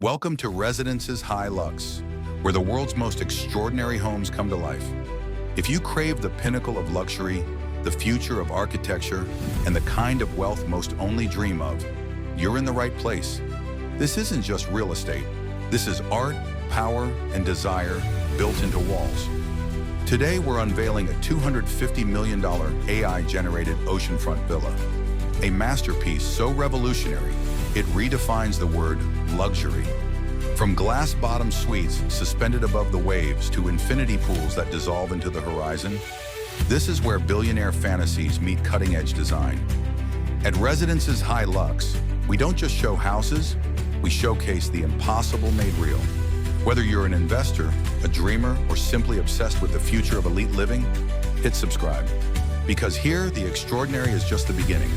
Welcome to Residences High Lux, where the world's most extraordinary homes come to life. If you crave the pinnacle of luxury, the future of architecture, and the kind of wealth most only dream of, you're in the right place. This isn't just real estate. This is art, power, and desire built into walls. Today, we're unveiling a $250 million AI-generated oceanfront villa, a masterpiece so revolutionary, it redefines the word luxury. From glass-bottom suites suspended above the waves to infinity pools that dissolve into the horizon, this is where billionaire fantasies meet cutting-edge design. At Residences High Lux, we don't just show houses, we showcase the impossible made real. Whether you're an investor, a dreamer, or simply obsessed with the future of elite living, hit subscribe. Because here, the extraordinary is just the beginning.